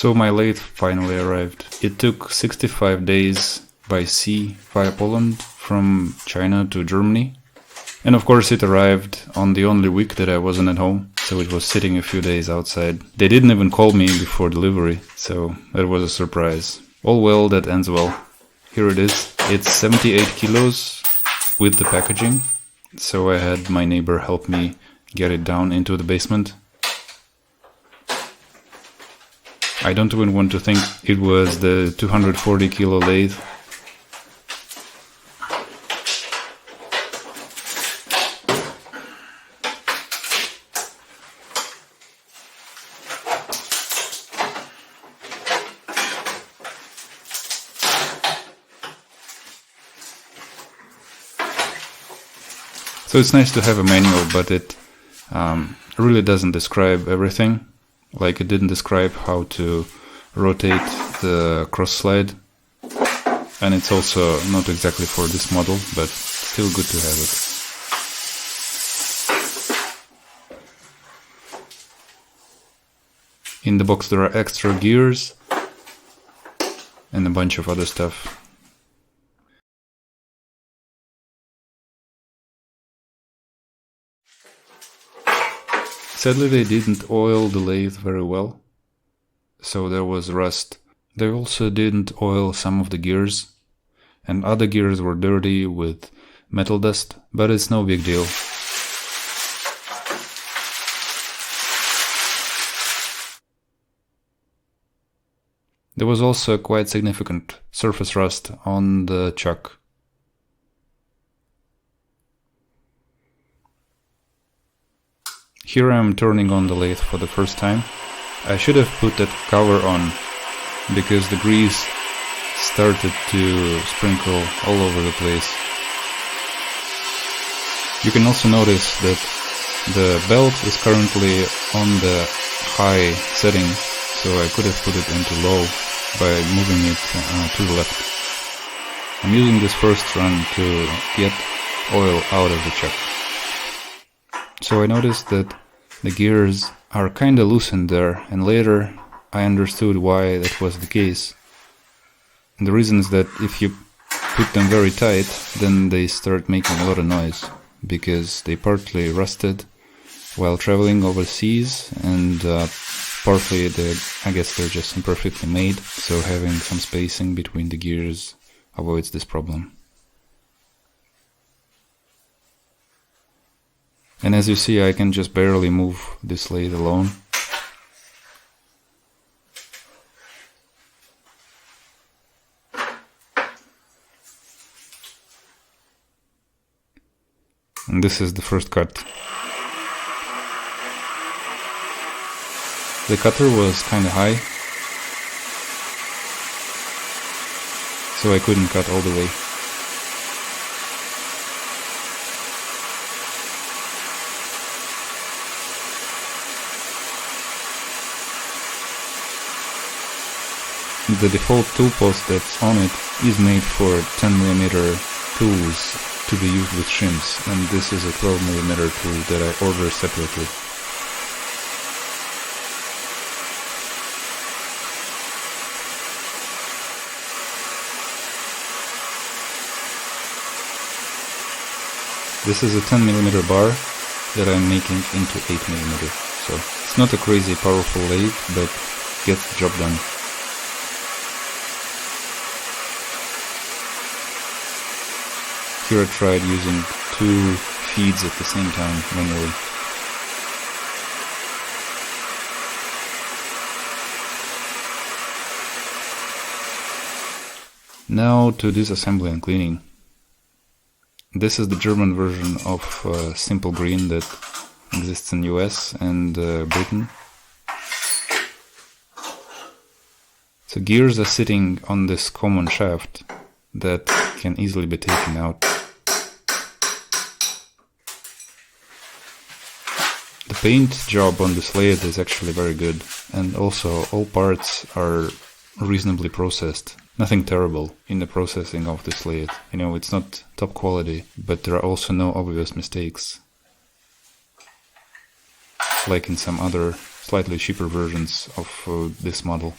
So my lathe finally arrived. It took 65 days by sea via Poland from China to Germany. And of course it arrived on the only week that I wasn't at home, so it was sitting a few days outside. They didn't even call me before delivery, so that was a surprise. All well that ends well. Here it is. It's 78 kilos with the packaging, so I had my neighbor help me get it down into the basement. I don't even want to think it was the 240 kilo lathe. So it's nice to have a manual, but it really doesn't describe everything. Like it didn't describe how to rotate the cross slide. And it's also not exactly for this model, but still good to have it. In the box there are extra gears and a bunch of other stuff. Sadly, they didn't oil the lathe very well, so there was rust. They also didn't oil some of the gears, and other gears were dirty with metal dust, but it's no big deal. There was also quite significant surface rust on the chuck. Here I am turning on the lathe for the first time. I should have put that cover on, because the grease started to sprinkle all over the place. You can also notice that the belt is currently on the high setting, so I could have put it into low by moving it to the left. I'm using this first run to get oil out of the chuck. So I noticed that the gears are kinda loosened there, and later I understood why that was the case. And the reason is that if you put them very tight, then they start making a lot of noise, because they partly rusted while traveling overseas, and partly I guess they're just imperfectly made, so having some spacing between the gears avoids this problem. And as you see, I can just barely move this lathe alone. And this is the first cut. The cutter was kinda high, so I couldn't cut all the way. The default tool post that's on it is made for 10mm tools to be used with shims, and this is a 12mm tool that I ordered separately. This is a 10mm bar that I'm making into 8mm, so it's not a crazy powerful lathe, but gets the job done. Here I tried using 2 feeds at the same time manually. Now to disassembly and cleaning. This is the German version of Simple Green that exists in US and Britain. So gears are sitting on this common shaft that can easily be taken out. The paint job on this lathe is actually very good, and also all parts are reasonably processed. Nothing terrible in the processing of this lathe. You know, it's not top quality, but there are also no obvious mistakes, like in some other slightly cheaper versions of this model.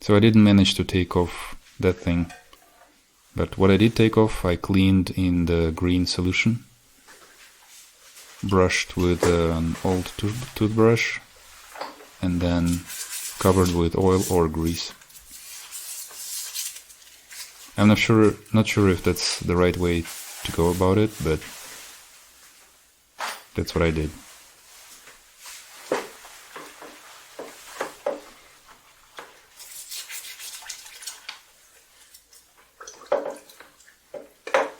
So I didn't manage to take off that thing. But what I did take off, I cleaned in the green solution, brushed with an old toothbrush, and then covered with oil or grease. I'm not sure if that's the right way to go about it, but that's what I did.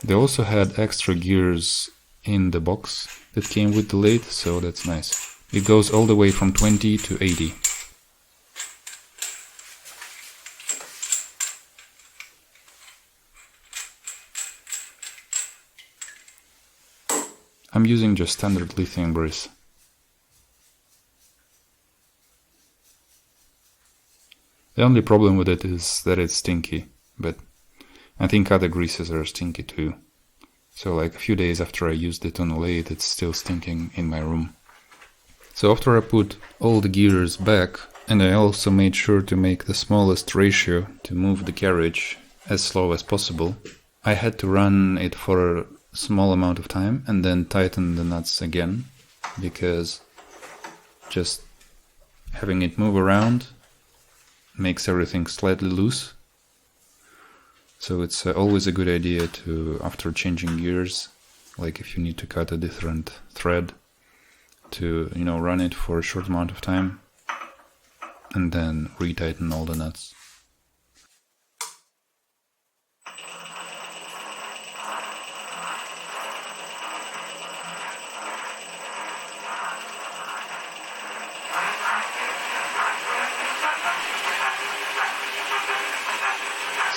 They also had extra gears in the box that came with the lathe, so that's nice. It goes all the way from 20 to 80. I'm using just standard lithium grease. The only problem with it is that it's stinky, but I think other greases are stinky too. So like a few days after I used it on the lathe, it's still stinking in my room. So after I put all the gears back, and I also made sure to make the smallest ratio to move the carriage as slow as possible, I had to run it for a small amount of time and then tighten the nuts again, because just having it move around makes everything slightly loose. So it's always a good idea to, after changing gears, like if you need to cut a different thread, to, you know, run it for a short amount of time and then retighten all the nuts.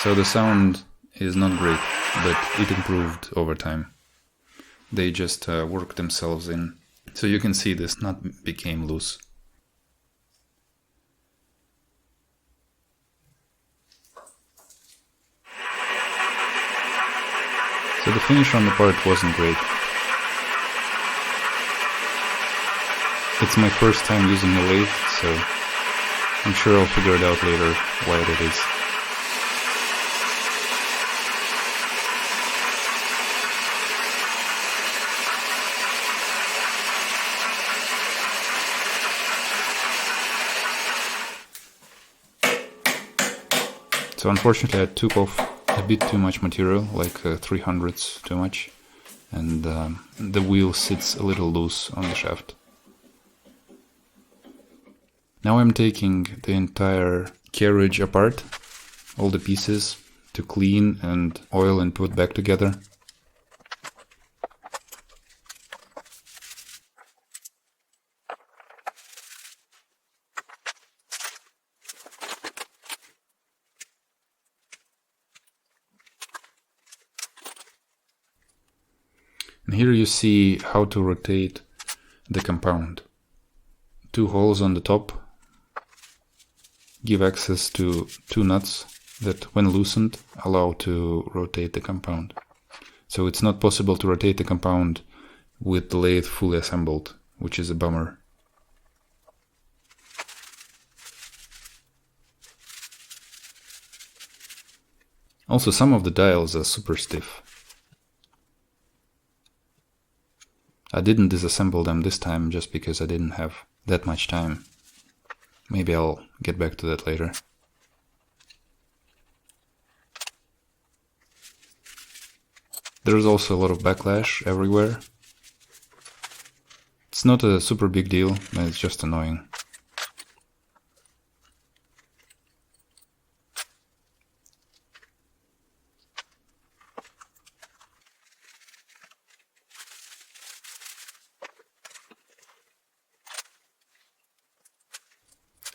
So the sound is not great, but it improved over time. They just worked themselves in. So you can see this nut became loose. So the finish on the part wasn't great. It's my first time using a lathe, so I'm sure I'll figure it out later why that is. So unfortunately I took off a bit too much material, like 3/100ths too much, and the wheel sits a little loose on the shaft. Now I'm taking the entire carriage apart, all the pieces, to clean and oil and put back together. And here you see how to rotate the compound. 2 holes on the top give access to 2 nuts that, when loosened, allow to rotate the compound. So it's not possible to rotate the compound with the lathe fully assembled, which is a bummer. Also, some of the dials are super stiff. I didn't disassemble them this time just because I didn't have that much time. Maybe I'll get back to that later. There's also a lot of backlash everywhere. It's not a super big deal, but it's just annoying.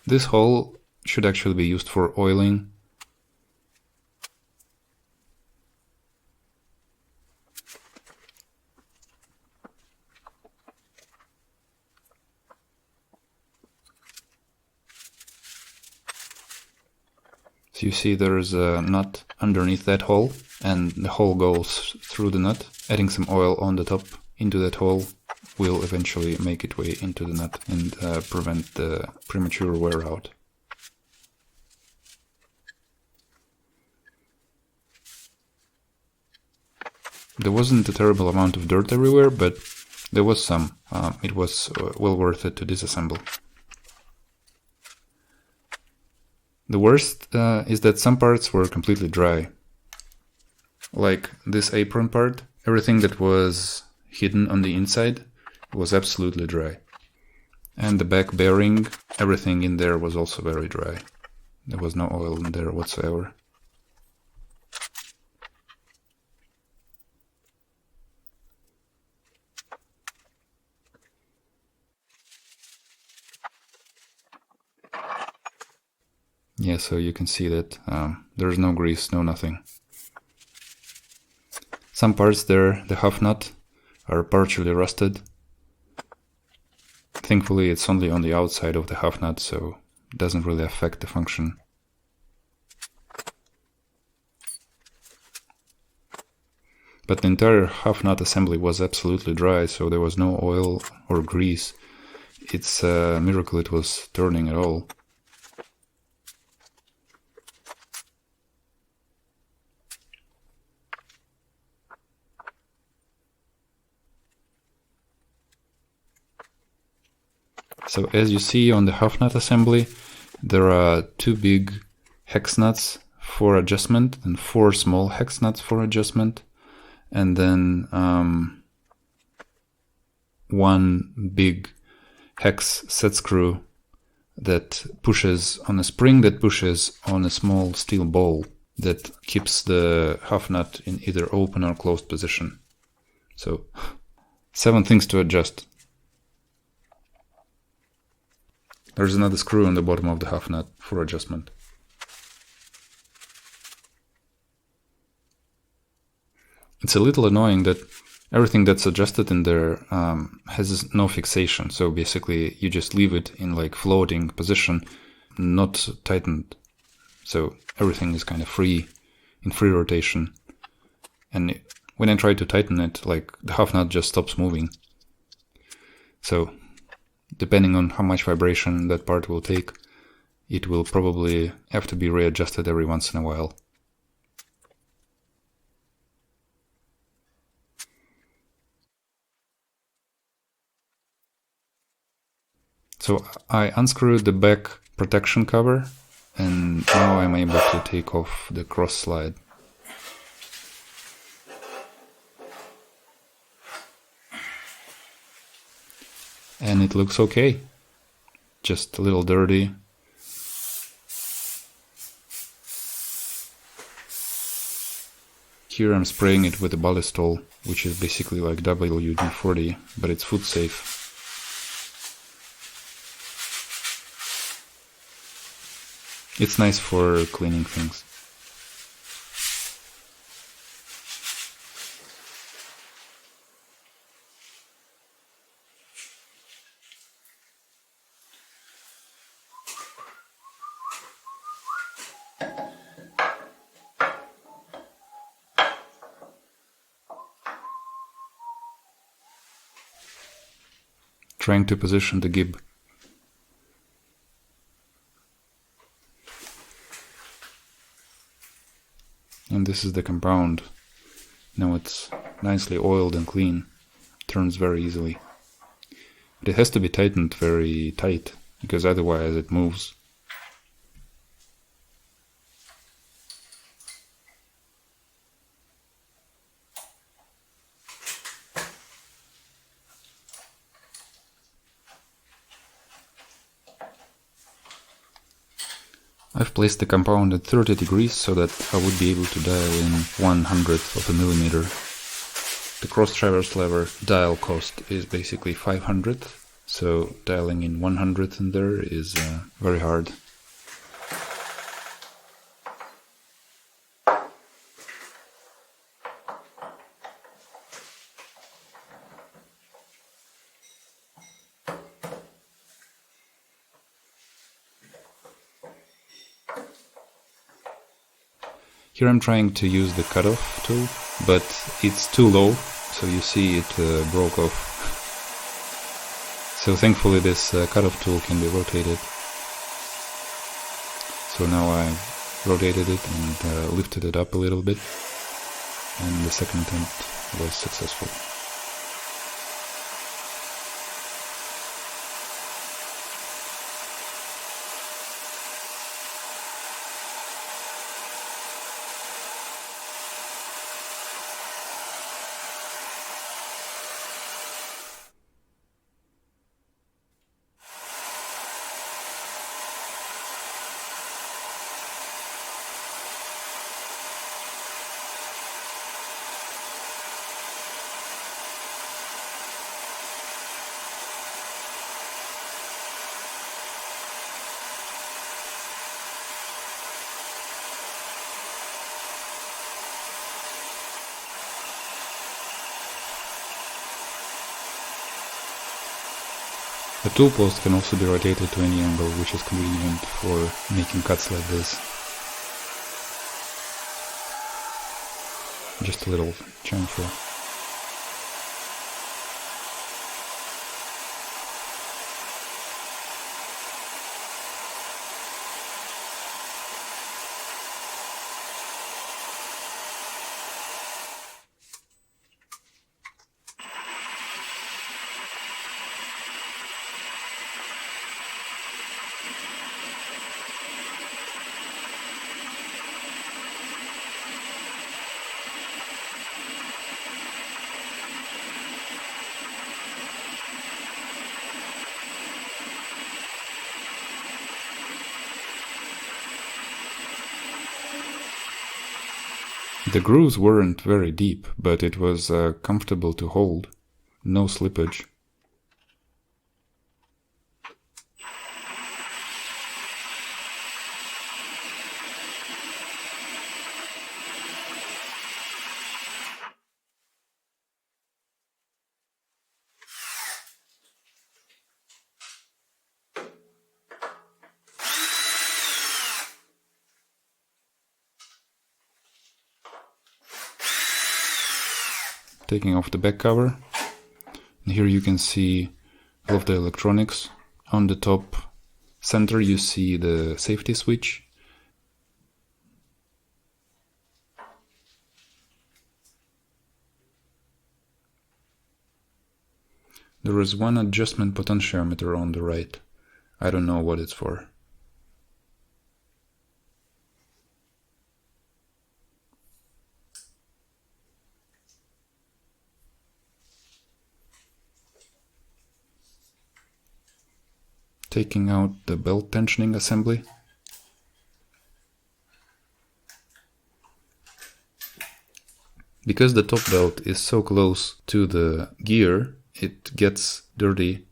This hole should actually be used for oiling. So you see there's a nut underneath that hole, and the hole goes through the nut. Adding some oil on the top into that hole will eventually make its way into the nut and prevent the premature wear out. There wasn't a terrible amount of dirt everywhere, but there was some. It was well worth it to disassemble. The worst is that some parts were completely dry. Like this apron part, everything that was hidden on the inside was absolutely dry. And the back bearing, everything in there was also very dry. There was no oil in there whatsoever. Yeah, so you can see that there's no grease, no nothing. Some parts there, the half nut, are partially rusted. Thankfully it's only on the outside of the half nut, so it doesn't really affect the function. But the entire half nut assembly was absolutely dry, so there was no oil or grease. It's a miracle it was turning at all. So as you see on the half nut assembly, there are 2 big hex nuts for adjustment and 4 small hex nuts for adjustment, and then 1 big hex set screw that pushes on a spring that pushes on a small steel ball that keeps the half nut in either open or closed position. So 7 things to adjust. There's another screw on the bottom of the half nut for adjustment. It's a little annoying that everything that's adjusted in there has no fixation, so basically you just leave it in like floating position, not tightened. So everything is kind of free, in free rotation. And when I try to tighten it, like the half nut just stops moving. So depending on how much vibration that part will take, it will probably have to be readjusted every once in a while. So I unscrewed the back protection cover, and now I'm able to take off the cross slide. And it looks okay, just a little dirty. Here I'm spraying it with a ballistol, which is basically like WD-40, but it's food safe. It's nice for cleaning things. Trying to position the gib. And this is the compound. Now it's nicely oiled and clean. Turns very easily. But it has to be tightened very tight, because otherwise it moves. I've placed the compound at 30 degrees so that I would be able to dial in 1/100th of a millimeter. The cross-traverse lever dial cost is basically 500th, so dialing in 100th in there is very hard. Here I'm trying to use the cutoff tool, but it's too low, so you see it broke off. So thankfully this cutoff tool can be rotated. So now I've rotated it and lifted it up a little bit, and the second attempt was successful. The tool post can also be rotated to any angle, which is convenient for making cuts like this. Just a little chamfer. The grooves weren't very deep, but it was comfortable to hold. No slippage. Taking off the back cover, and here you can see all of the electronics. On the top center you see the safety switch. There is one adjustment potentiometer on the right. I don't know what it's for. Taking out the belt tensioning assembly. Because the top belt is so close to the gear, it gets dirty.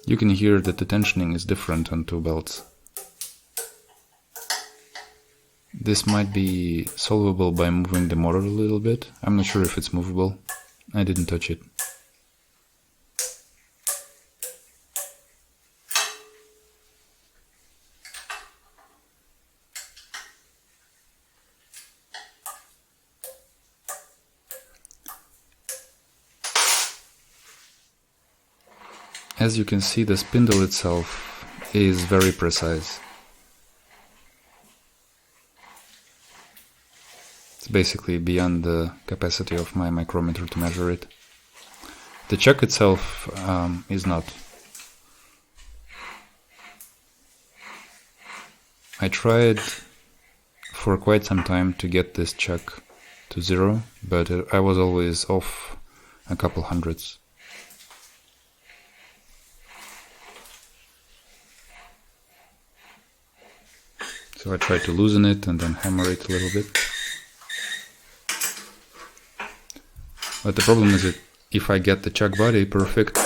You can hear that the tensioning is different on two belts. This might be solvable by moving the motor a little bit. I'm not sure if it's movable. I didn't touch it. As you can see, the spindle itself is very precise. It's basically beyond the capacity of my micrometer to measure it. The chuck itself is not. I tried for quite some time to get this chuck to 0, but I was always off a couple hundredths. So I tried to loosen it and then hammer it a little bit. But the problem is that if I get the chuck body perfect,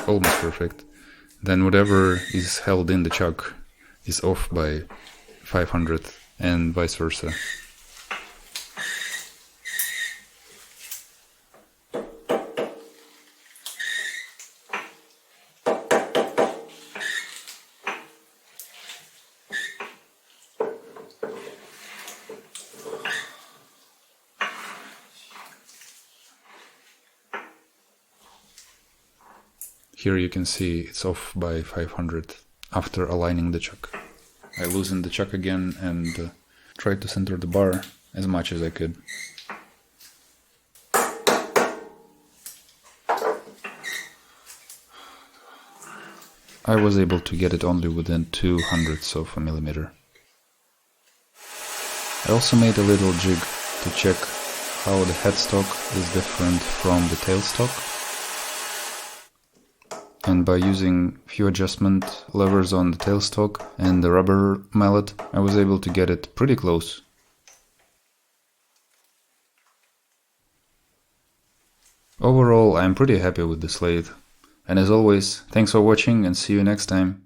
almost perfect, then whatever is held in the chuck is off by 500th and vice versa. Here you can see it's off by 500 after aligning the chuck. I loosened the chuck again and tried to center the bar as much as I could. I was able to get it only within 0.02 of a millimeter. I also made a little jig to check how the headstock is different from the tailstock. And by using few adjustment levers on the tailstock and the rubber mallet, I was able to get it pretty close. Overall, I'm pretty happy with this lathe. And as always, thanks for watching and see you next time.